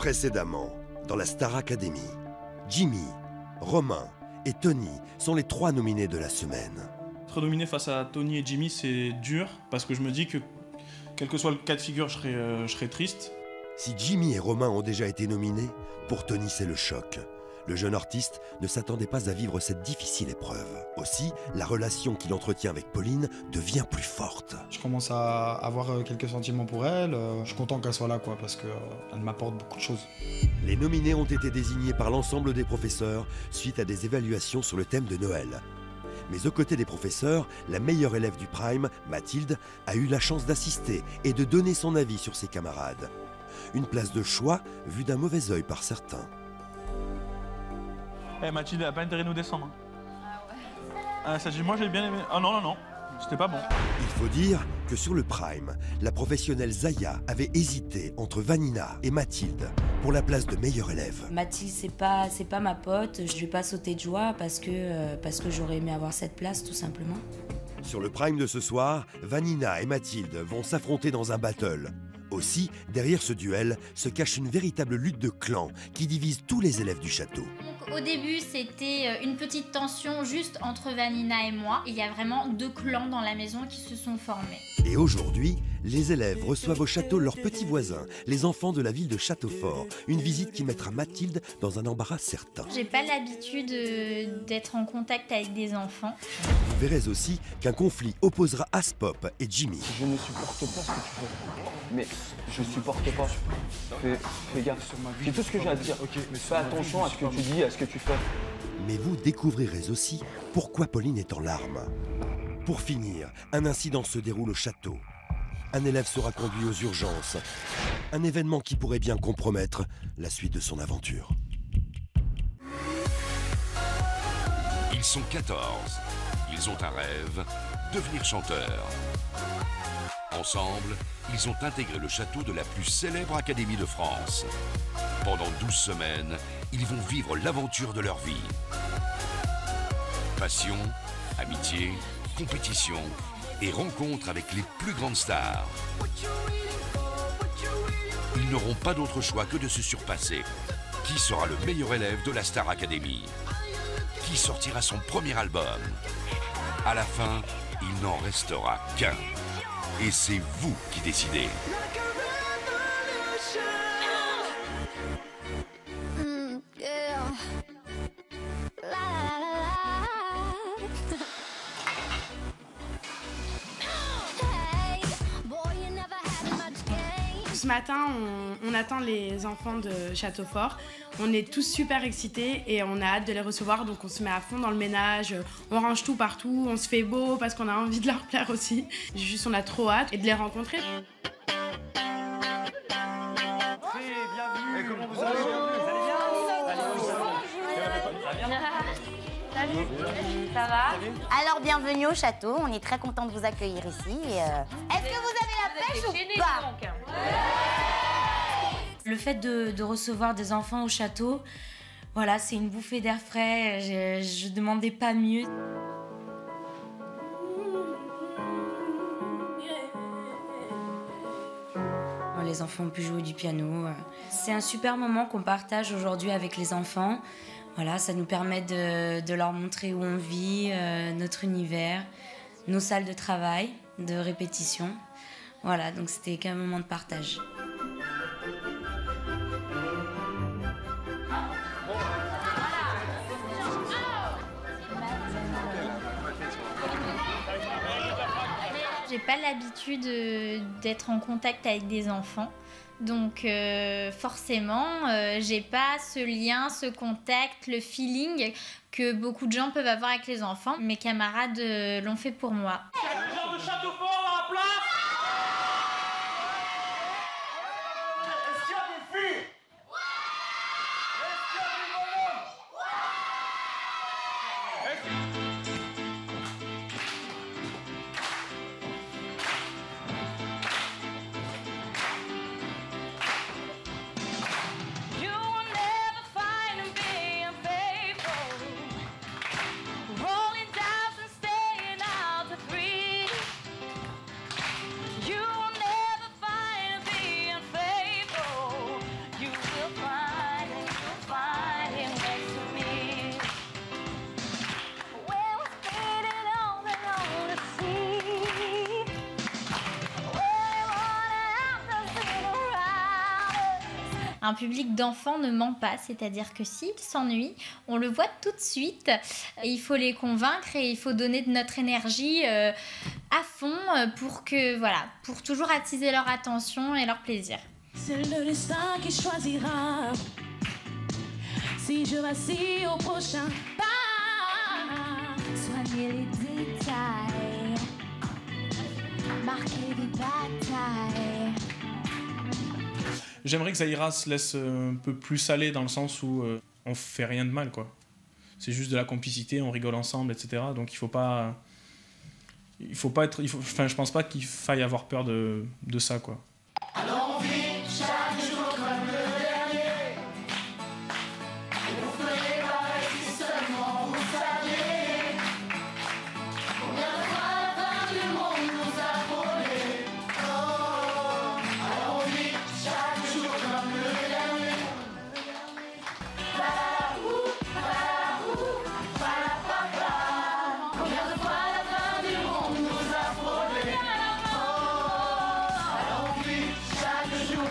Précédemment, dans la Star Academy, Jimmy, Romain et Tony sont les 3 nominés de la semaine. Être nominé face à Tony et Jimmy, c'est dur, parce que je me dis que, quel que soit le cas de figure, je serais triste. Si Jimmy et Romain ont déjà été nominés, pour Tony c'est le choc. Le jeune artiste ne s'attendait pas à vivre cette difficile épreuve. Aussi, la relation qu'il entretient avec Pauline devient plus forte. Je commence à avoir quelques sentiments pour elle. Je suis content qu'elle soit là, quoi, parce qu'elle m'apporte beaucoup de choses. Les nominés ont été désignés par l'ensemble des professeurs suite à des évaluations sur le thème de Noël. Mais aux côtés des professeurs, la meilleure élève du Prime, Mathilde, a eu la chance d'assister et de donner son avis sur ses camarades. Une place de choix vue d'un mauvais œil par certains. Mathilde, elle n'a pas intérêt de nous descendre. Ah ouais. Moi j'ai bien aimé. Ah non, c'était pas bon. Il faut dire que sur le Prime, la professionnelle Zaya avait hésité entre Vanina et Mathilde pour la place de meilleure élève. Mathilde, c'est pas ma pote, je lui ai pas sauté de joie parce que j'aurais aimé avoir cette place tout simplement. Sur le Prime de ce soir, Vanina et Mathilde vont s'affronter dans un battle. Aussi, derrière ce duel, se cache une véritable lutte de clans qui divise tous les élèves du château. Donc, au début, c'était une petite tension juste entre Vanina et moi. Il y a vraiment 2 clans dans la maison qui se sont formés. Et aujourd'hui, les élèves reçoivent au château leurs petits voisins, les enfants de la ville de Châteaufort. Une visite qui mettra Mathilde dans un embarras certain. J'ai pas l'habitude d'être en contact avec des enfants. Vous verrez aussi qu'un conflit opposera Aspop et Jimmy. Je ne supporte pas ce que tu fais. Mais je supporte pas. Fais gaffe. C'est tout ce que j'ai à te dire. Fais attention à ce que tu dis, à ce que tu fais. Mais vous découvrirez aussi pourquoi Pauline est en larmes. Pour finir, un incident se déroule au château. Un élève sera conduit aux urgences. Un événement qui pourrait bien compromettre la suite de son aventure. Ils sont 14. Ils ont un rêve, devenir chanteurs. Ensemble, ils ont intégré le château de la plus célèbre académie de France. Pendant 12 semaines, ils vont vivre l'aventure de leur vie. Passion, amitié, compétition et rencontre avec les plus grandes stars. Ils n'auront pas d'autre choix que de se surpasser. Qui sera le meilleur élève de la Star Academy? Qui sortira son premier album? À la fin, il n'en restera qu'un. Et c'est vous qui décidez. Ce matin, on attend les enfants de Châteaufort. On est tous super excités et on a hâte de les recevoir. Donc on se met à fond dans le ménage, on range tout partout, on se fait beau parce qu'on a envie de leur plaire aussi. Juste, on a trop hâte et de les rencontrer. Bienvenue. Et comment vous allez? Salut, ça va? Alors bienvenue au château, on est très content de vous accueillir ici. Est-ce que vous avez la pêche ou pas? Le fait de recevoir des enfants au château, voilà, c'est une bouffée d'air frais, je demandais pas mieux. Les enfants ont pu jouer du piano. C'est un super moment qu'on partage aujourd'hui avec les enfants. Voilà, ça nous permet de leur montrer où on vit, notre univers, nos salles de travail, de répétition. Voilà, donc c'était qu'un moment de partage. J'ai pas l'habitude d'être en contact avec des enfants. Donc forcément, j'ai pas ce lien, ce contact, le feeling que beaucoup de gens peuvent avoir avec les enfants. Mes camarades l'ont fait pour moi. Les gens de Châteaufort à la place! Est-ce qu'il y a des filles? Est-ce qu'il y a des bonhommes? Un public d'enfants ne ment pas, c'est-à-dire que s'ils s'ennuient, on le voit tout de suite. Il faut les convaincre et il faut donner de notre énergie à fond pour toujours attiser leur attention et leur plaisir. C'est le destin qui choisira si je vacille au prochain pas. Soigner les détails, marquer des batailles. J'aimerais que Zahira se laisse un peu plus aller dans le sens où on fait rien de mal, quoi. C'est juste de la complicité, on rigole ensemble, etc. Donc je pense pas qu'il faille avoir peur de ça, quoi. Alors on vit chaque jour comme le dernier. Et vous ferez pareil si seulement vous saviez combien de fois la fin du monde nous a frôlé. Oh, alors on vit chaque jour comme le dernier. Combien de fois la fin du monde nous a frôlé.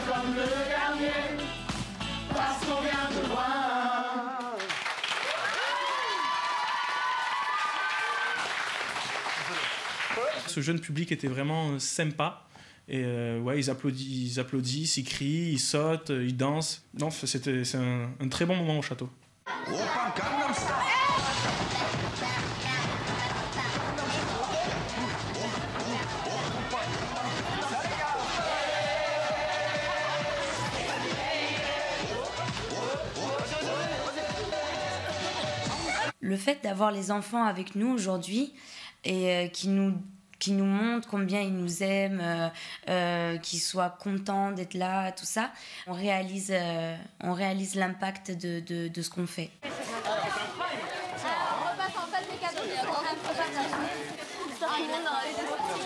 Comme le dernier, parce qu'on vient de loin. Ce jeune public était vraiment sympa. Et ils applaudissent, ils crient, ils sautent, ils dansent. Non, c'est un très bon moment au château. Le fait d'avoir les enfants avec nous aujourd'hui et qui nous montrent combien ils nous aiment, qu'ils soient contents d'être là, tout ça, on réalise l'impact de ce qu'on fait. On repasse en fait les cadeaux. Il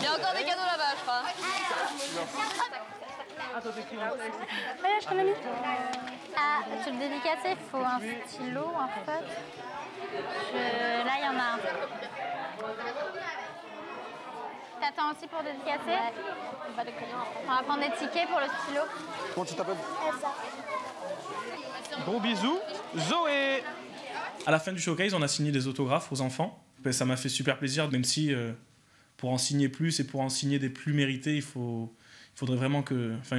y a encore des cadeaux là-bas, je crois. Voyage, ton ami. Ah, tu le dédicacer, il faut un stylo en fait. Là, il y en a un. T'attends aussi pour dédicacer? On va prendre des tickets pour le stylo. Comment tu t'appelles? Elsa. Gros bisous, Zoé. À la fin du showcase, on a signé des autographes aux enfants. Ça m'a fait super plaisir, même si pour en signer plus et pour en signer des plus mérités, il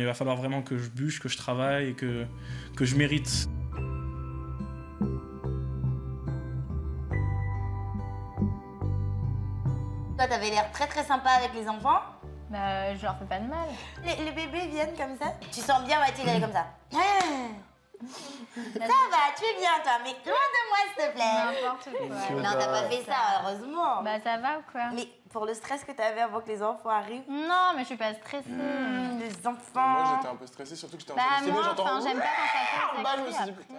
va falloir vraiment que je bûche, que je travaille et que je mérite. Toi, t'avais l'air très très sympa avec les enfants. Bah, je leur fais pas de mal. Les bébés viennent comme ça. Tu sens bien Mathilde, elle est comme ça. Ça va, tu es bien toi, mais loin de moi s'il te plaît. N'importe quoi. Non, t'as pas fait ça, heureusement. Bah, ça va ou quoi? Mais pour le stress que t'avais avant que les enfants arrivent. Non, mais je suis pas stressée. Les enfants. Moi j'étais un peu stressée, surtout que j'étais en train de Moi, j'entends. j'aime pas quand ça fait Bah, je me suis dit, après, putain,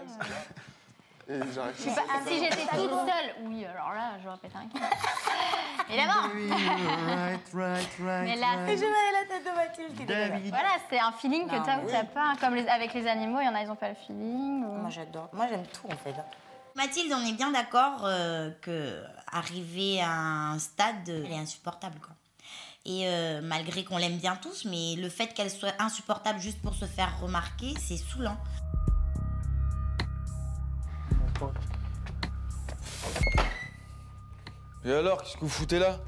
et j'arrive. Si j'étais toute seule, oui, alors là, j'aurais pété un câble. Évidemment. Mais là, Et je voyais la tête de Mathilde qui était là. voilà, c'est un feeling que Non, t'as ou oui. t'as pas. Comme avec les animaux, il y en a, ils ont pas le feeling. Ou... Moi, j'adore. Moi, j'aime tout, en fait. Mathilde, on est bien d'accord que arriver à un stade, elle est insupportable, quoi. Et malgré qu'on l'aime bien tous, mais le fait qu'elle soit insupportable juste pour se faire remarquer, c'est saoulant. Et alors, qu'est-ce que vous foutez là?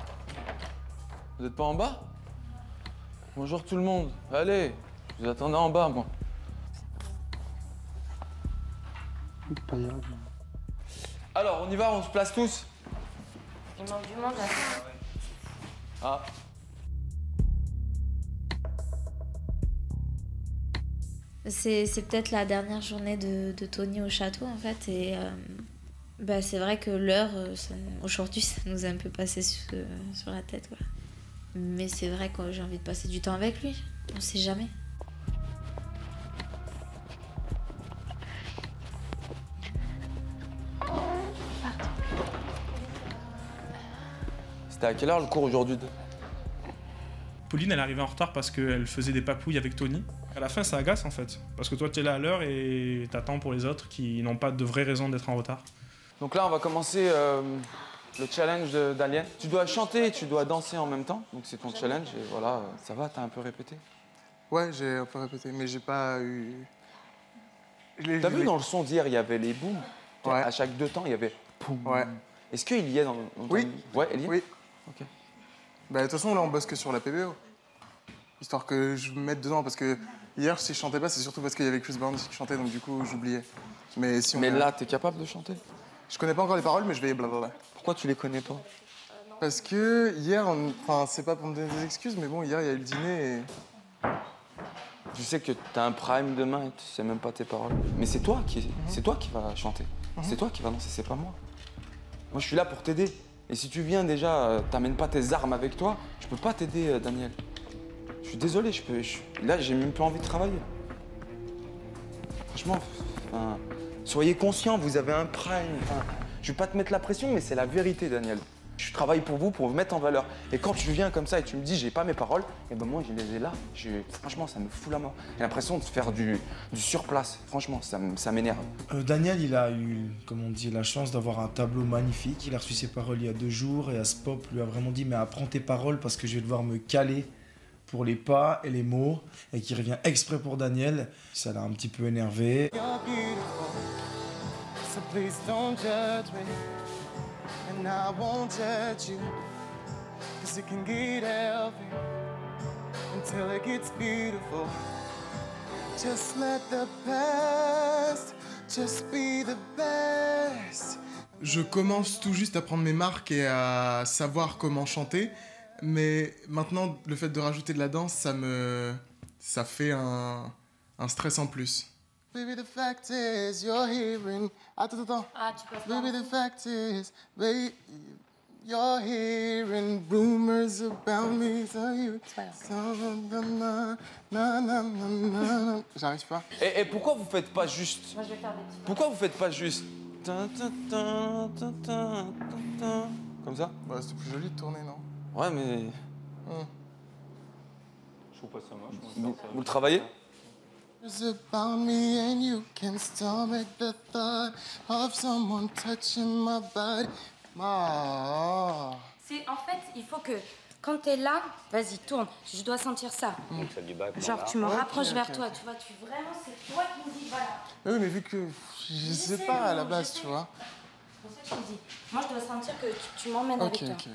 Vous êtes pas en bas? Bonjour tout le monde. Allez, je vous attendais en bas, moi. Alors, on y va, on se place tous? Il manque du monde là. Ah. C'est peut-être la dernière journée de Tony au château en fait et c'est vrai que l'heure aujourd'hui ça nous a un peu passé sur la tête quoi. Mais c'est vrai que j'ai envie de passer du temps avec lui, on sait jamais. C'était à quelle heure le cours aujourd'hui? Pauline, elle arrivait en retard parce qu'elle faisait des papouilles avec Tony. À la fin, ça agace en fait. Parce que toi, t'es là à l'heure et t'attends pour les autres qui n'ont pas de vraie raison d'être en retard. Donc là, on va commencer le challenge d'Alien. Tu dois chanter et tu dois danser en même temps. Donc c'est ton challenge et voilà, ça va, t'as un peu répété? Ouais, j'ai un peu répété, mais j'ai pas eu T'as vu dans le son d'hier, il y avait les booms. Ouais. À chaque 2 temps, il y avait boum. Ouais. Est-ce qu'il y a dans Oui. Ouais, il y a. Oui. Ok. Bah, de toute façon, là, on bosse que sur la PBO. Histoire que je me mette dedans, parce que hier, si je chantais pas, c'est surtout parce qu'il y avait Chris Brown qui chantait, donc du coup, j'oubliais. Mais si on Mais là, t'es capable de chanter? Je connais pas encore les paroles, mais je vais blablabla. Pourquoi tu les connais pas? Parce que hier, enfin, c'est pas pour me donner des excuses, mais bon, hier, il y a eu le dîner et... Tu sais que t'as un prime demain et tu sais même pas tes paroles. Mais c'est toi qui vas chanter. C'est toi qui vas danser, c'est pas moi. Moi, je suis là pour t'aider. Et si tu viens déjà, t'amènes pas tes armes avec toi, je peux pas t'aider, Daniel. Je suis désolé, là, j'ai même plus envie de travailler. Franchement, soyez conscients, vous avez un prime. Je vais pas te mettre la pression, mais c'est la vérité, Daniel. Je travaille pour vous mettre en valeur. Et quand tu viens comme ça et tu me dis j'ai pas mes paroles, et ben moi je les ai là. Franchement, ça me fout la mort. J'ai l'impression de faire du surplace. Franchement, ça m'énerve. Daniel, il a eu, comme on dit, la chance d'avoir un tableau magnifique. Il a reçu ses paroles il y a 2 jours et Aspop lui a vraiment dit mais apprends tes paroles parce que je vais devoir me caler pour les pas et les mots et qui revient exprès pour Daniel. Ça l'a un petit peu énervé. So please don't judge me, and I won't judge you, cause it can get healthy until it gets beautiful. Just let the past just be the best. Je commence tout juste à prendre mes marques et à savoir comment chanter, mais maintenant, le fait de rajouter de la danse, ça fait un stress en plus. Baby, the fact is, you're hearing... Attends. Ah, tu passes Baby, the fact is, baby, you're hearing rumors about me. So you... J'arrive pas. Et pourquoi vous faites pas juste? Moi, je vais faire des petits. Pourquoi vous faites pas juste? Comme ça? Bah, c'était plus joli de tourner, non? Ouais, mais... Je trouve pas ça moche. Vous le travaillez? It's about me and you can stomach the thought of someone touching my body. En fait, il faut que quand t'es là, vas-y, tourne. Je dois sentir ça. Genre, tu me rapproches vers toi, tu vois. Vraiment, c'est toi qui me dis, voilà. Oui, mais vu que je sais pas à la base, tu vois. C'est pour ça que je te dis. Moi, je dois sentir que tu m'emmènes avec toi. Ok.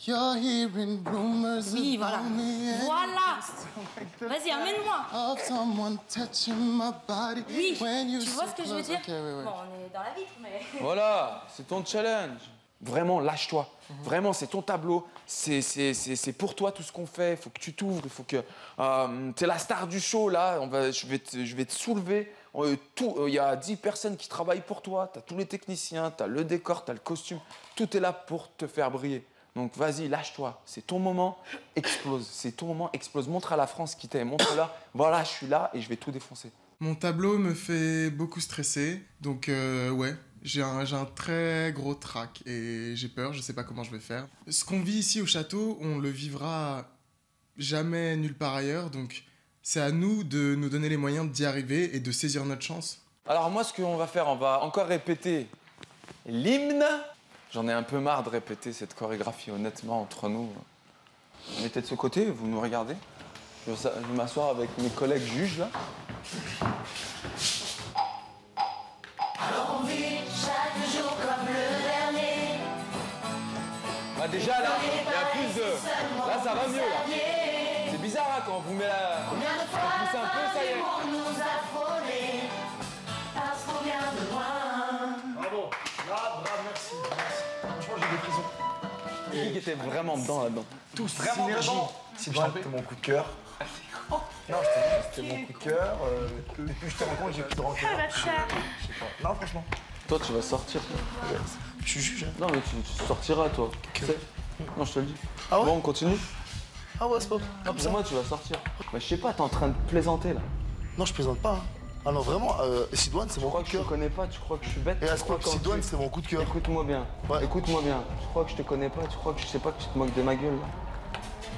You're hearing rumors Oui, voilà. about me and Voilà. Vas-y, emmène-moi. of someone touching my body. Oui, when you tu vois ce que je veux dire? Ok, ouais. Bon, on est dans la vitre, mais... Voilà, c'est ton challenge. Vraiment, lâche-toi. Vraiment, c'est ton tableau. C'est pour toi tout ce qu'on fait. Il faut que tu t'ouvres. Il faut que... t'es la star du show, là. Je vais te soulever. Il y a 10 personnes qui travaillent pour toi. Tu as tous les techniciens, tu as le décor, tu as le costume. Tout est là pour te faire briller. Donc vas-y, lâche-toi. C'est ton moment, explose. C'est ton moment, explose. Montre à la France qui t'es. Montre-leur. Voilà, je suis là et je vais tout défoncer. Mon tableau me fait beaucoup stresser. Donc, ouais, j'ai un très gros trac et j'ai peur, je sais pas comment je vais faire. Ce qu'on vit ici au château, on le vivra jamais nulle part ailleurs. Donc, c'est à nous de nous donner les moyens d'y arriver et de saisir notre chance. Alors moi, ce qu'on va faire, on va encore répéter l'hymne. J'en ai un peu marre de répéter cette chorégraphie, honnêtement, entre nous. Mettez de ce côté, vous nous regardez. Je vais m'asseoir avec mes collègues juges, là. Alors on vit chaque jour comme le dernier. Bah déjà, là, il y a plus de... Là, ça va mieux, là. C'est bizarre, hein, quand on vous met la... Combien de fois pousse un peu, ça y est. nous a frôlés parce qu'on vient de loin. Bravo. Bravo, merci. Franchement, j'ai des prisons. Qui était vraiment dedans, là-dedans? Tous, vraiment dedans. Sidoine, c'était mon coup de cœur. Non, c'était mon coup de cœur. Depuis que je te rencontre, j'ai plus de rancœur. Je sais pas. Non, franchement. Toi, tu vas sortir. Je suis juge. Non, mais tu sortiras, toi. Tu sais. Non, je te le dis. Ah ouais? Bon, on continue. Ah ouais, c'est pas Non, pour moi, tu vas sortir. Bah, je sais pas, t'es en train de plaisanter, là. Non, je plaisante pas. Hein. Ah non, vraiment, Sidoine, c'est mon coup de Je te cœur. connais pas, tu crois que je suis bête. Et à ce point, Sidoine, c'est mon coup de cœur. Écoute-moi bien. Ouais. Écoute-moi bien. Tu crois que je te connais pas, tu crois que je sais pas que tu te moques de ma gueule, là.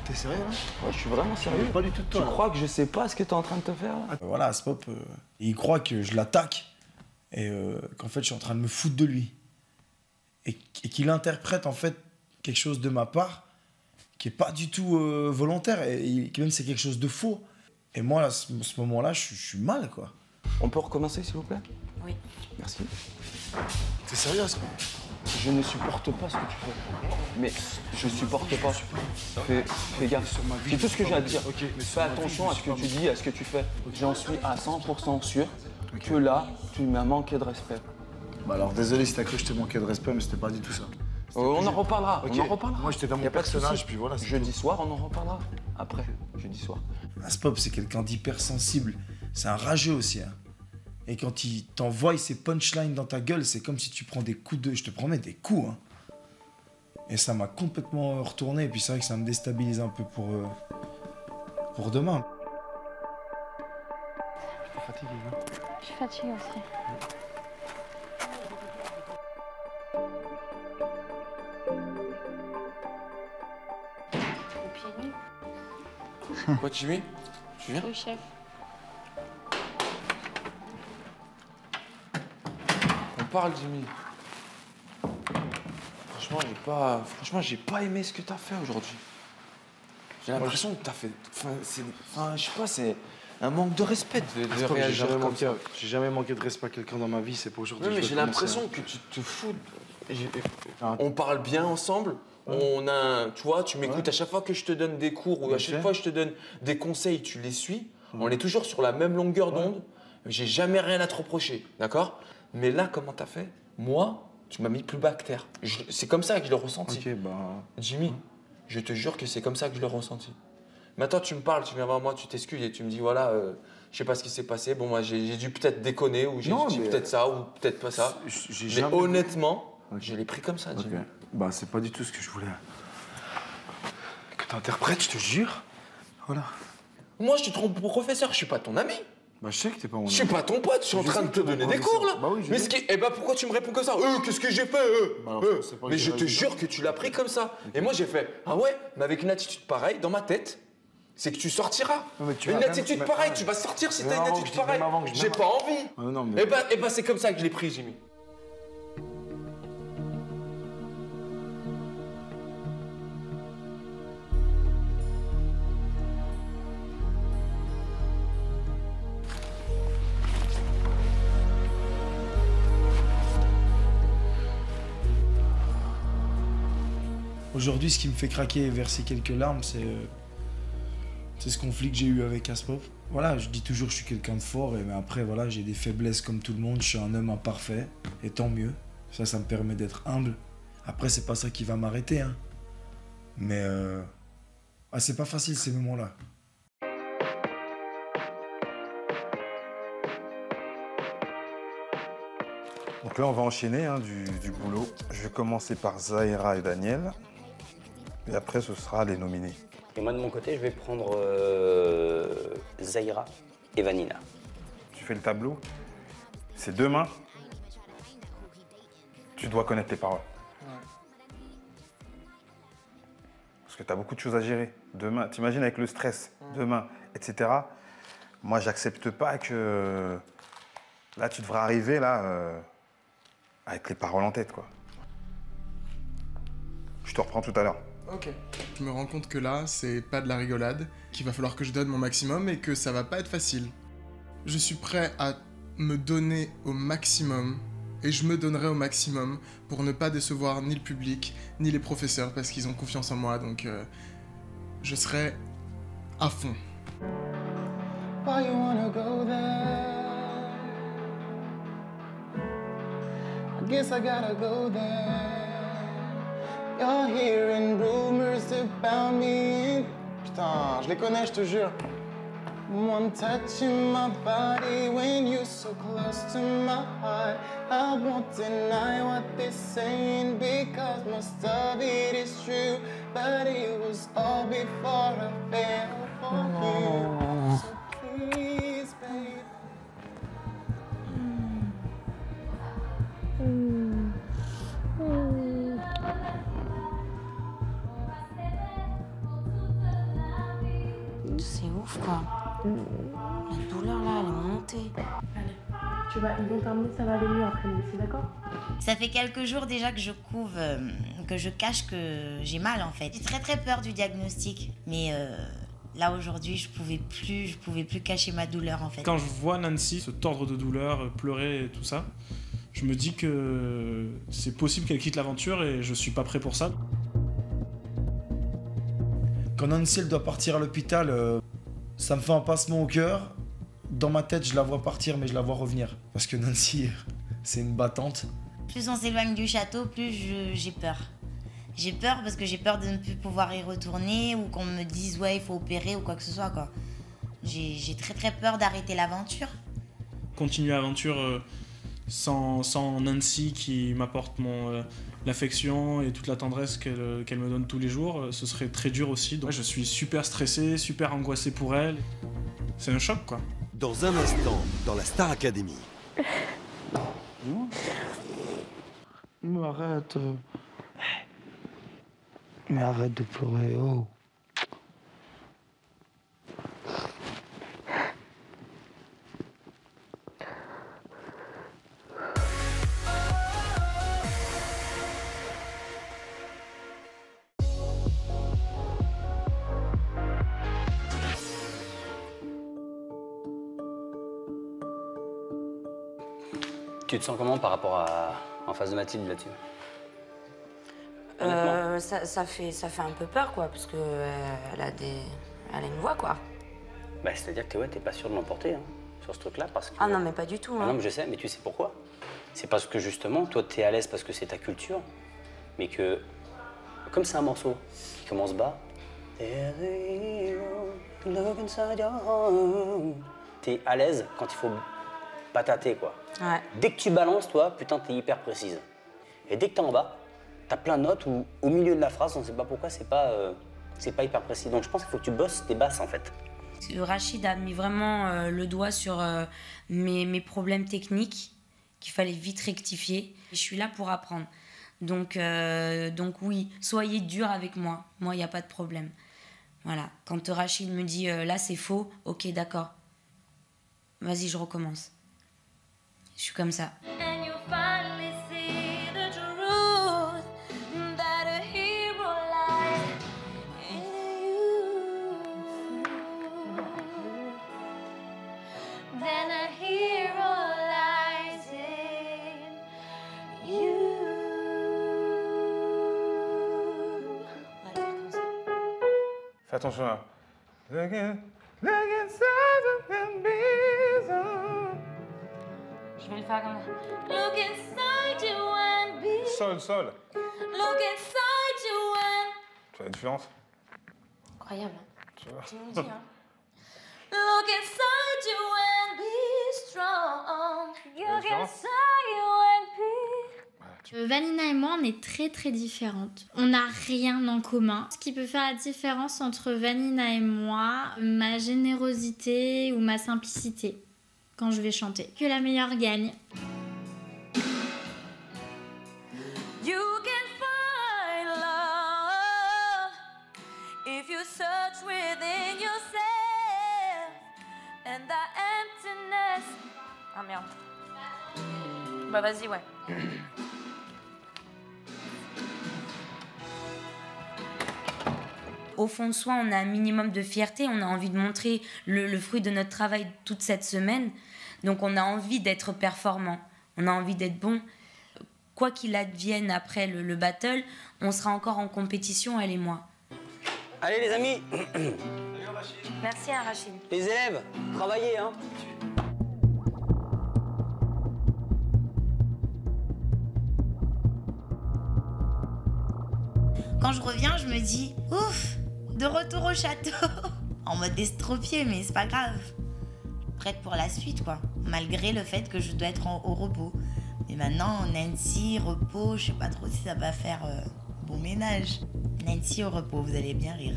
T'es sérieux, là? Ouais, je suis vraiment sérieux. Pas du tout de toi. Tu crois que je sais pas ce que t'es en train de te faire, là? Voilà, Aspop, il croit que je l'attaque et qu'en fait, je suis en train de me foutre de lui. Et qu'il interprète, en fait, quelque chose de ma part qui est pas du tout volontaire et même c'est quelque chose de faux. Et moi, à ce moment-là, je suis mal, quoi. On peut recommencer, s'il vous plaît? Oui. Merci. T'es sérieux? Je ne supporte pas ce que tu fais. Mais je supporte pas. Fais gaffe. C'est tout ce que j'ai à te dire. Fais attention à ce que tu dis, à ce que tu fais. J'en suis à 100% sûr que là, tu m'as manqué de respect. Bah alors désolé si t'as cru que je t'ai manqué de respect, mais c'était pas du tout ça. On en reparlera, Ok. on en reparlera. Moi j'étais dans Y mon a pas de personnage, souci. puis voilà. Jeudi soir, on en reparlera. Après, jeudi soir. Aspop, c'est quelqu'un d'hypersensible. C'est un rageux aussi. Hein. Et quand il t'envoie ses punchlines dans ta gueule, c'est comme si tu prends des coups de... Je te promets, des coups. Hein. Et ça m'a complètement retourné. Et puis c'est vrai que ça me déstabilise un peu pour demain. T'es fatigué, hein? Je suis fatiguée aussi. Au pied nu. Quoi, Jimmy? Tu viens? Oui, chef. On parle, Jimmy. Franchement, j'ai pas aimé ce que t'as fait aujourd'hui. J'ai l'impression que t'as fait... je sais pas, c'est un manque de respect de réagir comme ça. J'ai jamais manqué de respect à quelqu'un dans ma vie, c'est pour aujourd'hui. Oui, mais que je j'ai vais l'impression commencer. que tu te fous... On parle bien ensemble. On a, tu vois, tu m'écoutes à chaque fois que je te donne des cours ou à chaque fois que je te donne des conseils, tu les suis. On est toujours sur la même longueur d'onde. J'ai jamais rien à te reprocher, d'accord? Mais là, comment t'as fait? Moi, tu m'as mis plus bas que terre. C'est comme ça que je l'ai ressenti. Ok, bah... Jimmy, je te jure que c'est comme ça que je l'ai ressenti. Maintenant, tu me parles, tu viens voir moi, tu t'excuses et tu me dis, voilà, je sais pas ce qui s'est passé. Bon, moi, j'ai dû peut-être déconner ou j'ai dit peut-être ça ou peut-être pas ça. Mais honnêtement, je l'ai pris comme ça, Jimmy. Ok. Bah, c'est pas du tout ce que je voulais. Que t'interprètes, je te jure. Voilà. Moi, je te trompe pour professeur, je suis pas ton ami. Bah, je sais que t'es pas mon ami. Je suis pas ton pote, je suis en train de te donner des cours là. Bah oui, mais pourquoi tu me réponds comme ça? Qu'est-ce que j'ai fait Bah alors, c'est pas Mais que je j'ai te raison. jure que tu l'as pris comme ça. Et moi j'ai fait, ah ouais, mais avec une attitude pareille, dans ma tête, c'est que tu sortiras. Non, mais tu une vas attitude même- pareille, mais- tu vas sortir si mais t'as une même avant attitude que je dise- pareille. même avant que je- J'ai pas envie. Ah, non, mais... Et bah c'est comme ça que je l'ai pris, Jimmy. Aujourd'hui, ce qui me fait craquer et verser quelques larmes, c'est ce conflit que j'ai eu avec Aspop. Voilà, je dis toujours que je suis quelqu'un de fort, mais après, voilà, j'ai des faiblesses comme tout le monde. Je suis un homme imparfait, et tant mieux. Ça me permet d'être humble. Après, c'est pas ça qui va m'arrêter, hein. Mais c'est pas facile ces moments-là. Donc là, on va enchaîner du boulot. Je vais commencer par Zahira et Daniel. Et après, ce sera les nominés. Et moi, de mon côté, je vais prendre Zahira et Vanina. Tu fais le tableau. C'est demain. Tu dois connaître les paroles. Parce que tu as beaucoup de choses à gérer. Demain, t'imagines avec le stress, demain, etc. Moi, j'accepte pas que... Là, tu devrais arriver, là, avec les paroles en tête, quoi. Je te reprends tout à l'heure. Ok. Je me rends compte que là, c'est pas de la rigolade, qu'il va falloir que je donne mon maximum et que ça va pas être facile. Je suis prêt à me donner au maximum et je me donnerai au maximum pour ne pas décevoir ni le public, ni les professeurs parce qu'ils ont confiance en moi, donc je serai à fond. Why you wanna go there? I guess I gotta go there. You're hearing rumors about me. Putain, je les connais, je te jure. One touching my body when you're so close to my heart. I won't deny what they're saying because most of it is true. But it was all before I fell for you. So please, babe. C'est ouf, quoi. La douleur, là, elle est montée. Ils vont terminer, ça va aller mieux après, c'est d'accord? Ça fait quelques jours déjà que je couve, que je cache que j'ai mal en fait. J'ai très peur du diagnostic, mais Là aujourd'hui, je pouvais plus cacher ma douleur en fait. Quand je vois Nancy se tordre de douleur, pleurer et tout ça, je me dis que c'est possible qu'elle quitte l'aventure et je suis pas prêt pour ça. Quand Nancy elle doit partir à l'hôpital, ça me fait un passement au cœur. Dans ma tête, je la vois partir, mais je la vois revenir. Parce que Nancy, c'est une battante. Plus on s'éloigne du château, plus j'ai peur. J'ai peur parce que j'ai peur de ne plus pouvoir y retourner ou qu'on me dise ouais il faut opérer ou quoi que ce soit quoi. J'ai très peur d'arrêter l'aventure. Continuer l'aventure sans Nancy qui m'apporte l'affection et toute la tendresse qu'elle me donne tous les jours, ce serait très dur aussi. Donc je suis super stressé, super angoissé pour elle. C'est un choc quoi. Dans un instant, dans la Star Academy. Mais arrête. Mais arrête de pleurer, oh. Tu te sens comment par rapport en face de Mathilde là-dessus? Ça fait un peu peur, quoi, parce que elle a une voix, quoi. Bah, c'est-à-dire que t'es pas sûr de l'emporter hein, sur ce truc-là parce que... Ah non, mais pas du tout. Ah non, mais je sais, mais tu sais pourquoi? C'est parce que justement, toi, t'es à l'aise parce que c'est ta culture, mais que, comme c'est un morceau qui commence bas, t'es à l'aise quand il faut patater, quoi. Ouais. Dès que tu balances, toi, putain, t'es hyper précise. Et dès que t'es en bas, t'as plein de notes où, au milieu de la phrase, on sait pas pourquoi, c'est pas hyper précis. Donc je pense qu'il faut que tu bosses tes basses, en fait. Rachid a mis vraiment le doigt sur mes problèmes techniques qu'il fallait vite rectifier. Je suis là pour apprendre. Donc oui, soyez dur avec moi. Moi, il n'y a pas de problème. Voilà. Quand Rachid me dit là, c'est faux, ok, d'accord. Vas-y, je recommence. Je suis comme ça. Fais attention là. Je vais le faire comme ça. Sol, sol. Look inside you and... Tu vois la différence? Incroyable. Tu vois? Tu nous dis, hein. Look inside you and be strong. Look inside you and be... Vanina et moi, on est très différentes. On n'a rien en commun. Ce qui peut faire la différence entre Vanina et moi, ma générosité ou ma simplicité quand je vais chanter. Que la meilleure gagne. You can find love if you search within yourself and the emptiness. Ah merde. Bah vas-y, ouais. Au fond de soi, on a un minimum de fierté, on a envie de montrer le fruit de notre travail toute cette semaine. Donc on a envie d'être performant, on a envie d'être bon. Quoi qu'il advienne après le battle, on sera encore en compétition, elle et moi. Allez les amis. Merci à Rachid. Les élèves, travaillez hein. Quand je reviens, je me dis ouf, de retour au château. En mode estropié, mais c'est pas grave. Prête pour la suite, quoi. Malgré le fait que je dois être au repos. Mais maintenant, Nancy, repos, je sais pas trop si ça va faire bon ménage. Nancy au repos, vous allez bien rire.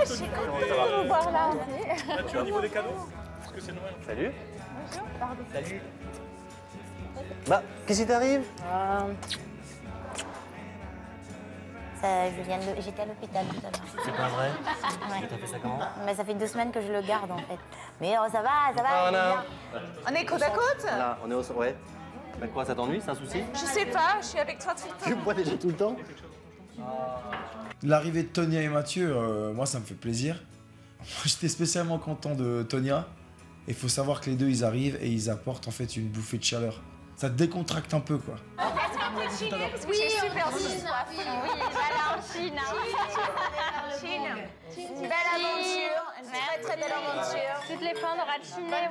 Je suis contente de vous voir là aussi. Là-dessus, au niveau des cadeaux, parce que c'est Noël. Salut. Bonjour, pardon. Salut. Bah, qu'est-ce qui t'arrive? J'étais à l'hôpital tout à l'heure. C'est pas vrai? Ouais. T'as fait ça comment? Mais ça fait 2 semaines que je le garde en fait. Mais ça va, il est bien. On est côte à côte? Voilà, on est au... Ouais. Bah quoi, ça t'ennuie? C'est un souci? Je sais pas, je suis avec toi tout le temps. Tu me vois déjà tout le temps? L'arrivée de Tonia et Mathieu, moi ça me fait plaisir. Moi j'étais spécialement content de Tonia. Il faut savoir que les deux ils arrivent et ils apportent en fait une bouffée de chaleur. Ça te décontracte un peu quoi. On va être un peu de Chine parce que j'ai super soif. Oui, voilà, en Chine. Chine. Une belle aventure, une très très belle aventure. Toutes les fois on aura de chiner,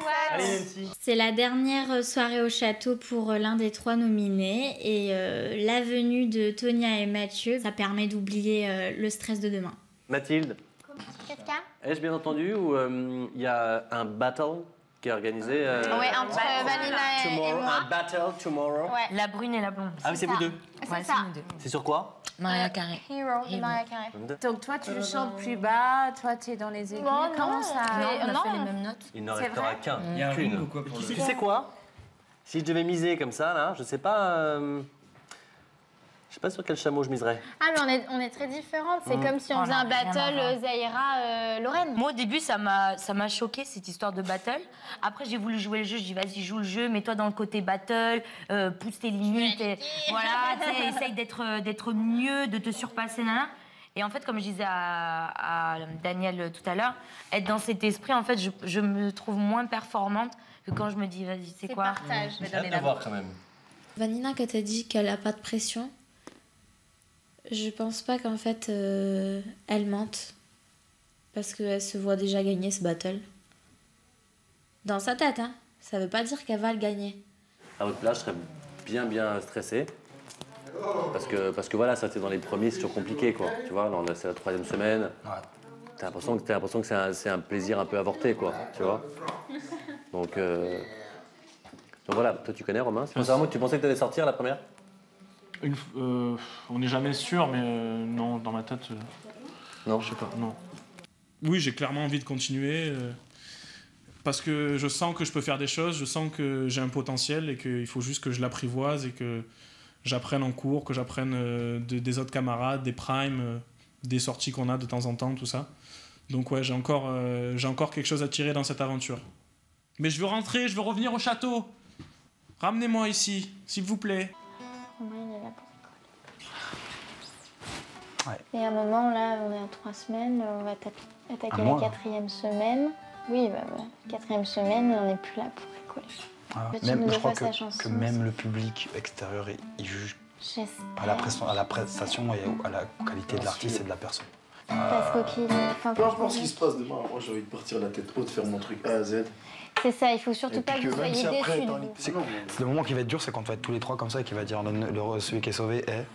ouais. C'est la dernière soirée au château pour l'un des 3 nominés et la venue de Tonia et Mathieu, ça permet d'oublier le stress de demain. Mathilde, Qu'est-ce qu'il y a? ai-je bien entendu ou il y a un battle qui est organisé Oui, entre Vanina et tomorrow, moi. un battle tomorrow. Ouais. La brune et la blonde. Ah oui, c'est vous deux. C'est ça. C'est sur quoi? Maria Carré. Hero de Maria Carré. Donc toi, tu chantes plus bas, toi, tu es dans les aigus. Bon, Comment non, ça On a fait les mêmes notes. Il n'en C'est restera vrai qu'un. Il y a un qu'une. ring ou quoi pour le- Tu sais quoi? Si je devais miser comme ça, là, je sais pas... Je sais pas sur quel chameau je miserais. Ah mais on est très différentes, c'est comme si on faisait un battle Zahira-Lorraine. Moi au début ça m'a choqué cette histoire de battle. Après j'ai voulu jouer le jeu, je dis vas-y joue le jeu, mets-toi dans le côté battle, pousse tes limites, et, voilà, tu sais, essaye d'être mieux, de te surpasser, nana. Et en fait comme je disais à Daniel tout à l'heure, être dans cet esprit en fait je me trouve moins performante que quand je me dis vas-y c'est quoi. Partage. J'ai hâte de voir quand même. Vanina, quand t'as dit qu'elle a pas de pression, je pense pas qu'en fait elle mente parce qu'elle se voit déjà gagner ce battle. Dans sa tête, hein. Ça veut pas dire qu'elle va le gagner. À votre place, je serais bien stressé. Parce que voilà, ça c'est dans les premiers, c'est toujours compliqué quoi. Tu vois, là, c'est la 3e semaine. T'as l'impression que c'est un plaisir un peu avorté quoi. Tu vois. Donc voilà, toi tu connais Romain. Tu pensais que t'allais sortir la première? On n'est jamais sûr, mais non, dans ma tête. Non, je sais pas, non. Oui, j'ai clairement envie de continuer parce que je sens que je peux faire des choses, je sens que j'ai un potentiel et qu'il faut juste que je l'apprivoise et que j'apprenne en cours, que j'apprenne des autres camarades, des primes, des sorties qu'on a de temps en temps, tout ça. Donc ouais, j'ai encore quelque chose à tirer dans cette aventure. Mais je veux rentrer, je veux revenir au château. Ramenez-moi ici, s'il vous plaît. Romain, il est là pour école. Et à un moment, là, on est à 3 semaines, on va attaquer la 4e semaine. Oui, bah, 4e semaine, on n'est plus là pour écoler. Ah, Tu même, nous je crois refais sa chanson, que même le public extérieur, il juge J'espère. à la prestation et à la qualité de l'artiste et de la personne. Parce Peu importe ce qui se passe demain, moi j'ai envie de partir la tête haute, faire mon truc A à Z. C'est ça, il faut surtout Et pas puis que vous même soyez si après, déçus. dans les- c'est le moment qui va être dur, c'est quand on va être tous les trois comme ça et qui va dire celui qui est sauvé est.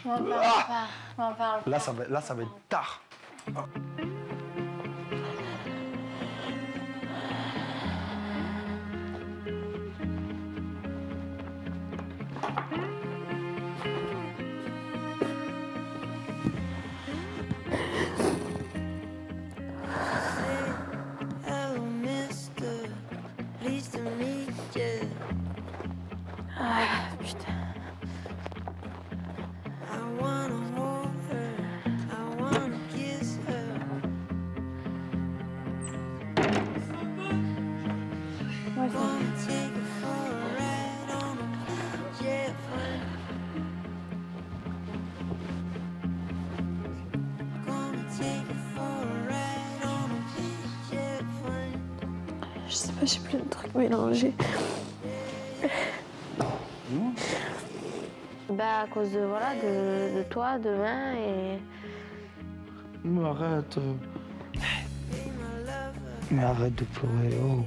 On en parle pas. On en parle pas. Là, ça va être tard. Hello, mister. Pleased to meet you. Ah, putain. I wanna hold her. I wanna kiss her. Gonna take her for a ride on a jet plane. Gonna take her for a ride on a jet plane. Je sais pas, j'ai plein de trucs mélangés. Bah, à cause de toi, demain et. Mais arrête. Mais arrête de pleurer, oh.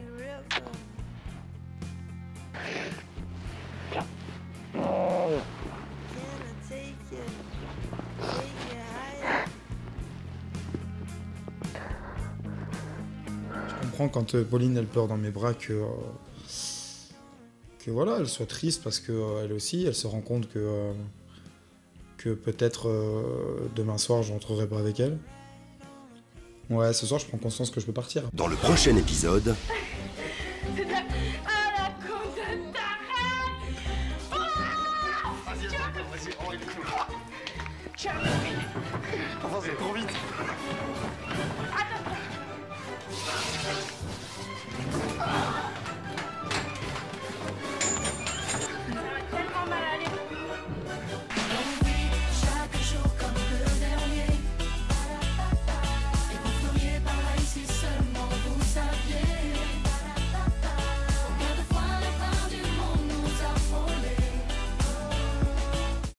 Je comprends quand Pauline elle pleure dans mes bras que voilà, elle soit triste parce que elle aussi, elle se rend compte que peut-être demain soir je rentrerai pas avec elle. Ouais, ce soir je prends conscience que je peux partir. Dans le prochain épisode, Enfin, c'est trop vite.